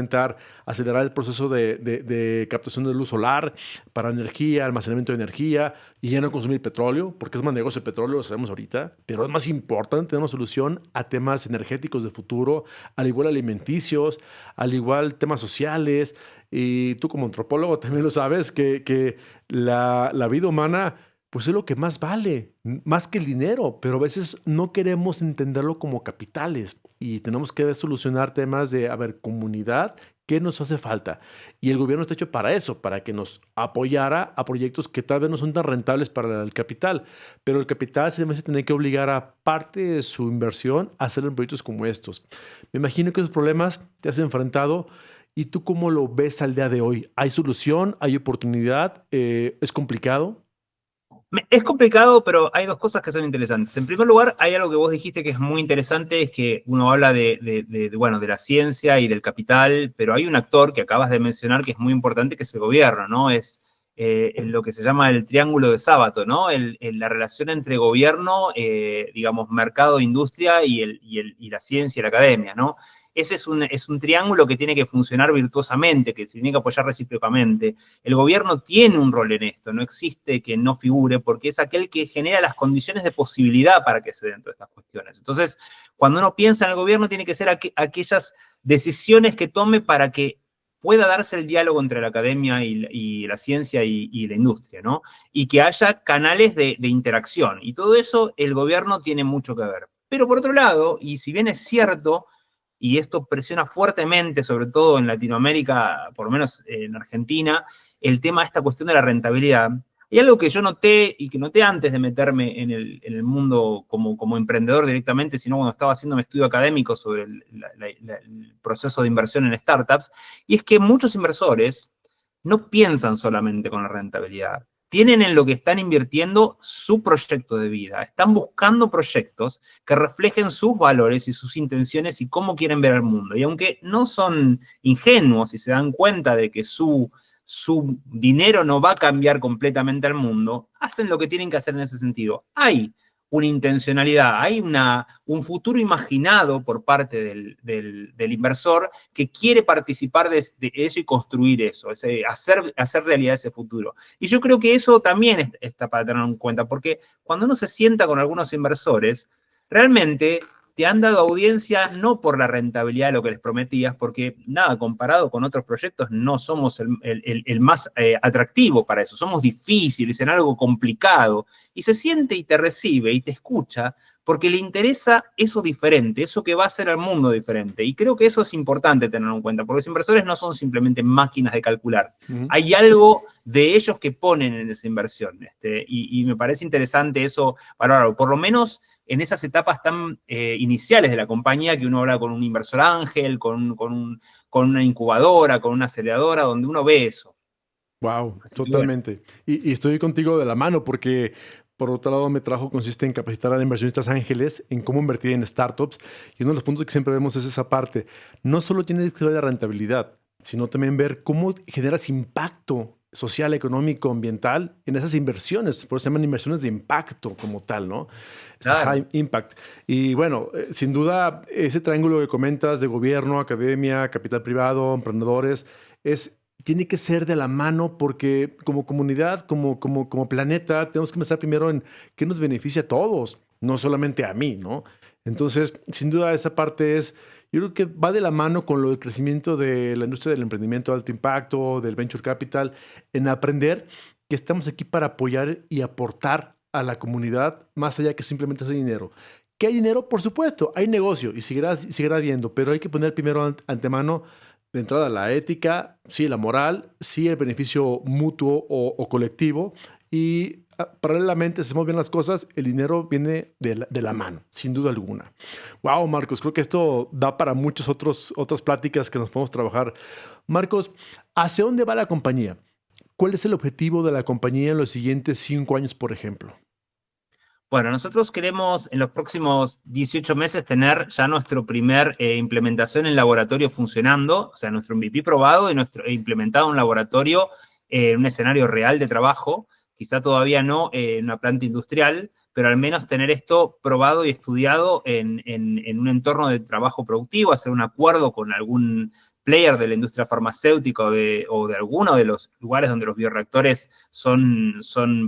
acelerar el proceso de captación de luz solar para energía, almacenamiento de energía y ya no consumir petróleo, porque es más negocio el petróleo, lo sabemos ahorita, pero es más importante tener una solución a temas energéticos de futuro, al igual alimenticios, al igual temas sociales. Y tú como antropólogo también lo sabes, que la vida humana pues es lo que más vale, más que el dinero, pero a veces no queremos entenderlo como capitales y tenemos que solucionar temas de, a ver, comunidad, ¿qué nos hace falta? Y el gobierno está hecho para eso, para que nos apoyara a proyectos que tal vez no son tan rentables para el capital, pero el capital se debe tener que obligar a parte de su inversión a hacerlo en proyectos como estos. Me imagino que esos problemas te has enfrentado. ¿Y tú cómo lo ves al día de hoy? ¿Hay solución? ¿Hay oportunidad? ¿Es complicado? Es complicado, pero hay dos cosas que son interesantes. En primer lugar, hay algo que vos dijiste que es muy interesante, es que uno habla bueno, de la ciencia y del capital, pero hay un actor que acabas de mencionar que es muy importante, que es el gobierno, ¿no? Es lo que se llama el triángulo de Sábato, ¿no? La relación entre gobierno, digamos, mercado, industria y la ciencia y la academia, ¿no? Ese es un triángulo que tiene que funcionar virtuosamente, que se tiene que apoyar recíprocamente. El gobierno tiene un rol en esto, no existe que no figure, porque es aquel que genera las condiciones de posibilidad para que se den todas estas cuestiones. Entonces, cuando uno piensa en el gobierno, tiene que ser aquellas decisiones que tome para que pueda darse el diálogo entre la academia y la ciencia y la industria, ¿no? Y que haya canales de interacción. Y todo eso el gobierno tiene mucho que ver. Pero por otro lado, y si bien es cierto, y esto presiona fuertemente, sobre todo en Latinoamérica, por lo menos en Argentina, el tema de esta cuestión de la rentabilidad. Hay algo que yo noté y que noté antes de meterme en el mundo como emprendedor directamente, sino cuando estaba haciendo mi estudio académico sobre el proceso de inversión en startups, y es que muchos inversores no piensan solamente con la rentabilidad. Tienen en lo que están invirtiendo su proyecto de vida. Están buscando proyectos que reflejen sus valores y sus intenciones y cómo quieren ver el mundo. Y aunque no son ingenuos y se dan cuenta de que su dinero no va a cambiar completamente al mundo, hacen lo que tienen que hacer en ese sentido. Hay una intencionalidad, hay un futuro imaginado por parte del inversor que quiere participar de eso y construir eso, hacer realidad ese futuro. Y yo creo que eso también está para tener en cuenta, porque cuando uno se sienta con algunos inversores, realmente te han dado audiencia no por la rentabilidad de lo que les prometías, porque nada, comparado con otros proyectos, no somos el más atractivo para eso, somos difíciles, en algo complicado, y se siente y te recibe y te escucha porque le interesa eso diferente, eso que va a hacer al mundo diferente, y creo que eso es importante tenerlo en cuenta, porque los inversores no son simplemente máquinas de calcular, hay algo de ellos que ponen en esa inversión, y me parece interesante eso valorarlo, por lo menos en esas etapas tan iniciales de la compañía, que uno habla con un inversor ángel, con una incubadora, con una aceleradora, donde uno ve eso. Wow, Así que bueno. totalmente. Y estoy contigo de la mano porque, por otro lado, mi trabajo consiste en capacitar a inversionistas ángeles en cómo invertir en startups. Y uno de los puntos que siempre vemos es esa parte. No solo tienes que ver la rentabilidad, sino también ver cómo generas impacto social, económico, ambiental en esas inversiones. Por eso se llaman inversiones de impacto como tal, ¿no? Es Claro. high impact. Y bueno, sin duda, ese triángulo que comentas de gobierno, academia, capital privado, emprendedores, tiene que ser de la mano porque como comunidad, como planeta, tenemos que pensar primero en qué nos beneficia a todos, no solamente a mí, ¿no? Entonces, sin duda, esa parte yo creo que va de la mano con lo del crecimiento de la industria del emprendimiento de alto impacto, del venture capital, en aprender que estamos aquí para apoyar y aportar a la comunidad más allá que simplemente hacer dinero. ¿Que hay dinero? Por supuesto, hay negocio y seguirá habiendo, pero hay que poner primero antemano de entrada la ética, sí, la moral, sí, el beneficio mutuo o colectivo y paralelamente, si hacemos bien las cosas, el dinero viene de la mano, sin duda alguna. Wow, Marcos, creo que esto da para muchas otras pláticas que nos podemos trabajar. Marcos, ¿hacia dónde va la compañía? ¿Cuál es el objetivo de la compañía en los siguientes 5 años, por ejemplo? Bueno, nosotros queremos en los próximos 18 meses tener ya nuestro primer implementación en laboratorio funcionando, o sea, nuestro MVP probado e implementado en un laboratorio en un escenario real de trabajo, quizá todavía no en una planta industrial, pero al menos tener esto probado y estudiado en un entorno de trabajo productivo, hacer un acuerdo con algún player de la industria farmacéutica o de alguno de los lugares donde los bioreactores son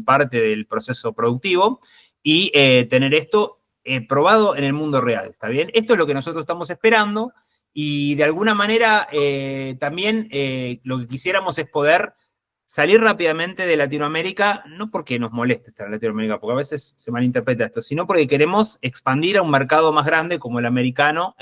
parte del proceso productivo, y tener esto probado en el mundo real, ¿está bien? Esto es lo que nosotros estamos esperando y de alguna manera también lo que quisiéramos es poder salir rápidamente de Latinoamérica, no porque nos moleste estar en Latinoamérica, porque a veces se malinterpreta esto, sino porque queremos expandir a un mercado más grande como el americano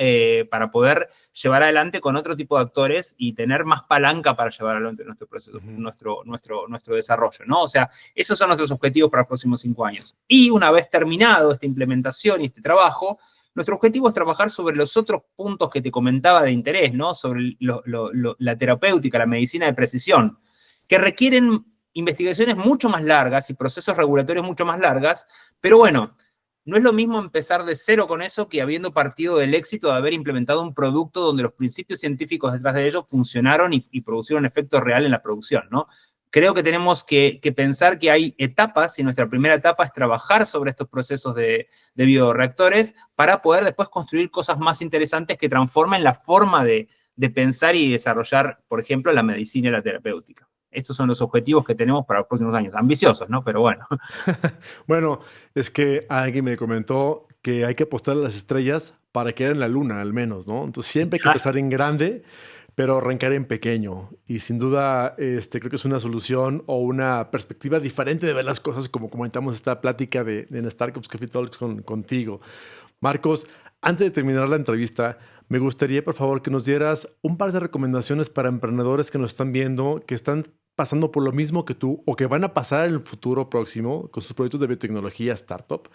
para poder llevar adelante con otro tipo de actores y tener más palanca para llevar adelante nuestro proceso, nuestro desarrollo, ¿no? O sea, esos son nuestros objetivos para los próximos 5 años. Y una vez terminado esta implementación y este trabajo, nuestro objetivo es trabajar sobre los otros puntos que te comentaba de interés, ¿no? Sobre la terapéutica, la medicina de precisión, que requieren investigaciones mucho más largas y procesos regulatorios mucho más largas, pero bueno, no es lo mismo empezar de cero con eso que habiendo partido del éxito de haber implementado un producto donde los principios científicos detrás de ello funcionaron y producieron efecto real en la producción, ¿no? Creo que tenemos que pensar que hay etapas y nuestra primera etapa es trabajar sobre estos procesos de bioreactores para poder después construir cosas más interesantes que transformen la forma de pensar y desarrollar, por ejemplo, la medicina y la terapéutica. Estos son los objetivos que tenemos para los próximos años. Ambiciosos, ¿no? Pero bueno. Bueno, es que alguien me comentó que hay que apostar a las estrellas para quedar en la luna, al menos, ¿no? Entonces siempre hay que empezar en grande, pero arrancar en pequeño. Y sin duda, creo que es una solución o una perspectiva diferente de ver las cosas, como comentamos esta plática en Startups Coffee Talks contigo. Marcos, antes de terminar la entrevista, me gustaría, por favor, que nos dieras un par de recomendaciones para emprendedores que nos están viendo, que están pasando por lo mismo que tú o que van a pasar en el futuro próximo con sus proyectos de biotecnología startup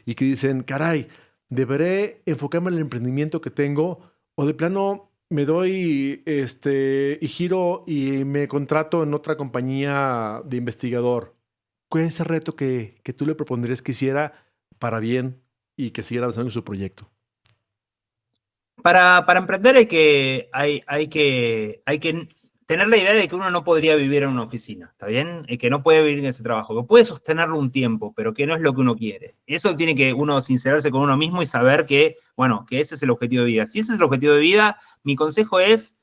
y que dicen, caray, ¿deberé enfocarme en el emprendimiento que tengo o de plano me doy y giro y me contrato en otra compañía de investigador? ¿Cuál es ese reto que tú le propondrías que hiciera para bien y que siguiera avanzando en su proyecto? Para emprender hay que tener la idea de que uno no podría vivir en una oficina, ¿está bien? Que no puede vivir en ese trabajo, que puede sostenerlo un tiempo, pero que no es lo que uno quiere. Eso tiene que uno sincerarse con uno mismo y saber que, bueno, que ese es el objetivo de vida. Si ese es el objetivo de vida, mi consejo es,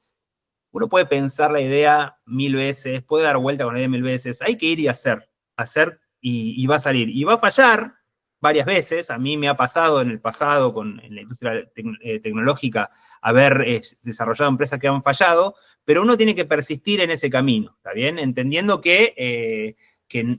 uno puede pensar la idea 1000 veces, puede dar vuelta con la idea 1000 veces, hay que ir y hacer y va a salir. Y va a fallar varias veces, a mí me ha pasado en el pasado en la industria tecnológica haber desarrollado empresas que han fallado, pero uno tiene que persistir en ese camino, ¿está bien? Entendiendo que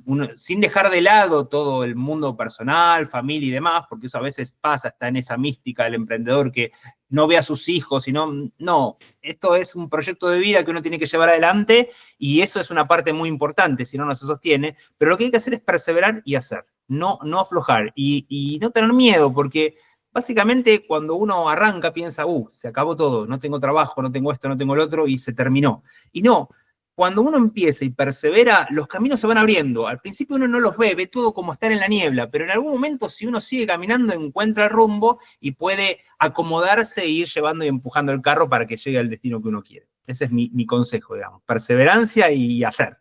uno, sin dejar de lado todo el mundo personal, familia y demás, porque eso a veces pasa, está en esa mística del emprendedor que no ve a sus hijos, sino, no, esto es un proyecto de vida que uno tiene que llevar adelante y eso es una parte muy importante, si no, no se sostiene, pero lo que hay que hacer es perseverar y hacer, no aflojar y no tener miedo, porque básicamente cuando uno arranca piensa, se acabó todo, no tengo trabajo, no tengo esto, no tengo el otro y se terminó. Y no, cuando uno empieza y persevera, los caminos se van abriendo. Al principio uno no los ve todo como estar en la niebla, pero en algún momento si uno sigue caminando encuentra el rumbo y puede acomodarse e ir llevando y empujando el carro para que llegue al destino que uno quiere. Ese es mi consejo, digamos. Perseverancia y hacer.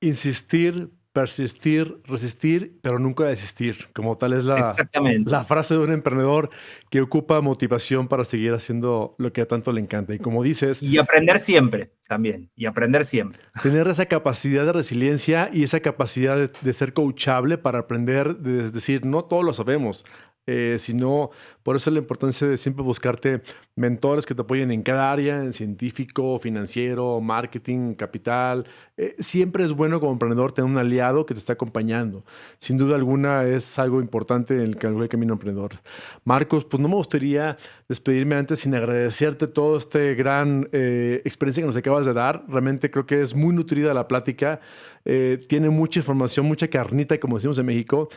Insistir, persistir, resistir, pero nunca desistir. Como tal es Exactamente. la frase de un emprendedor que ocupa motivación para seguir haciendo lo que a tanto le encanta. Y como dices... Y aprender siempre también. Y aprender siempre. Tener esa capacidad de resiliencia y esa capacidad de ser coachable para aprender, de decir, no todo lo sabemos. sino por eso la importancia de siempre buscarte mentores que te apoyen en cada área, en científico, financiero, marketing, capital. Siempre es bueno como emprendedor tener un aliado que te está acompañando. Sin duda alguna es algo importante en el camino emprendedor. Marcos, pues no me gustaría despedirme antes sin agradecerte toda esta gran experiencia que nos acabas de dar. Realmente creo que es muy nutrida la plática. Tiene mucha información, mucha carnita, como decimos en México,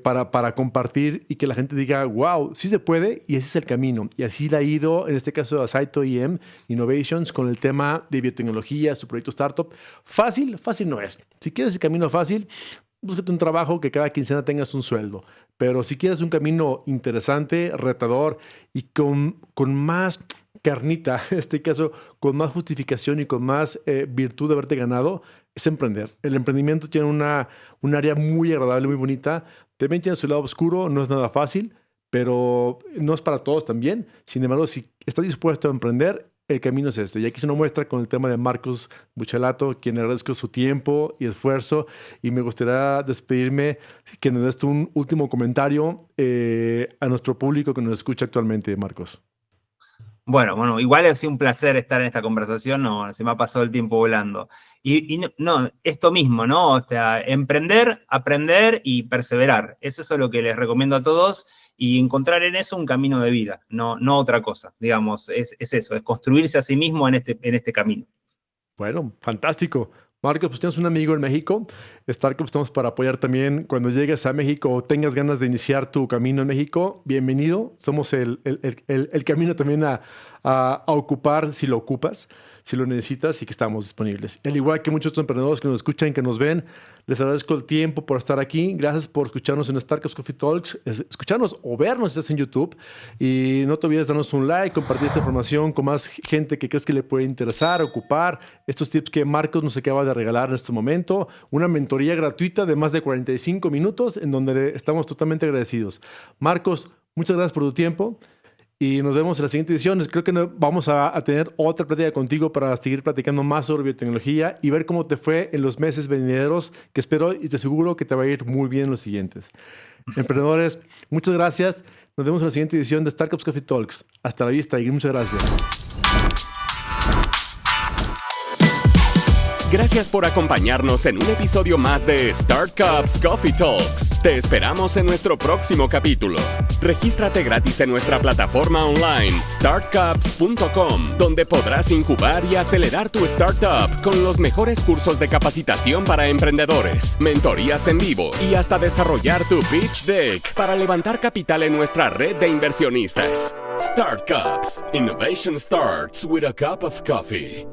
para compartir y que la gente diga, wow, sí se puede y ese es el camino. Y así le ha ido, en este caso, a Saito IM Innovations con el tema de biotecnología, su proyecto startup. Fácil no es. Si quieres el camino fácil, búscate un trabajo que cada quincena tengas un sueldo. Pero si quieres un camino interesante, retador y con más carnita, en este caso, con más justificación y con más virtud de haberte ganado, es emprender. El emprendimiento tiene un área muy agradable, muy bonita. También tiene su lado oscuro, no es nada fácil, pero no es para todos también. Sin embargo, si estás dispuesto a emprender, el camino es este. Y aquí se nos muestra con el tema de Marcos Buchelato, quien agradezco su tiempo y esfuerzo. Y me gustaría despedirme, que nos des un último comentario a nuestro público que nos escucha actualmente, Marcos. Bueno, igual ha sido un placer estar en esta conversación, no, se me ha pasado el tiempo volando. Y no, esto mismo, ¿no? O sea, emprender, aprender y perseverar. Es eso lo que les recomiendo a todos y encontrar en eso un camino de vida, no otra cosa. Digamos, es eso, es construirse a sí mismo en este camino. Bueno, fantástico. Marcos, pues tienes un amigo en México. Startup estamos para apoyar también cuando llegues a México o tengas ganas de iniciar tu camino en México. Bienvenido. Somos el camino también a ocupar si lo ocupas, si lo necesitas y que estamos disponibles. Al igual que muchos otros emprendedores que nos escuchan, que nos ven, les agradezco el tiempo por estar aquí. Gracias por escucharnos en Startups Coffee Talks. Escucharnos o vernos si estás en YouTube. Y no te olvides de darnos un like, compartir esta información con más gente que crees que le puede interesar, ocupar estos tips que Marcos nos acaba de regalar en este momento. Una mentoría gratuita de más de 45 minutos en donde estamos totalmente agradecidos. Marcos, muchas gracias por tu tiempo. Y nos vemos en la siguiente edición. Creo que vamos a tener otra plática contigo para seguir platicando más sobre biotecnología y ver cómo te fue en los meses venideros, que espero y te aseguro que te va a ir muy bien en los siguientes. Emprendedores, muchas gracias. Nos vemos en la siguiente edición de Startups Coffee Talks. Hasta la vista y muchas gracias. Gracias por acompañarnos en un episodio más de Startups Coffee Talks. Te esperamos en nuestro próximo capítulo. Regístrate gratis en nuestra plataforma online, startcups.com, donde podrás incubar y acelerar tu startup con los mejores cursos de capacitación para emprendedores, mentorías en vivo y hasta desarrollar tu pitch deck para levantar capital en nuestra red de inversionistas. Startups. Innovation starts with a cup of coffee.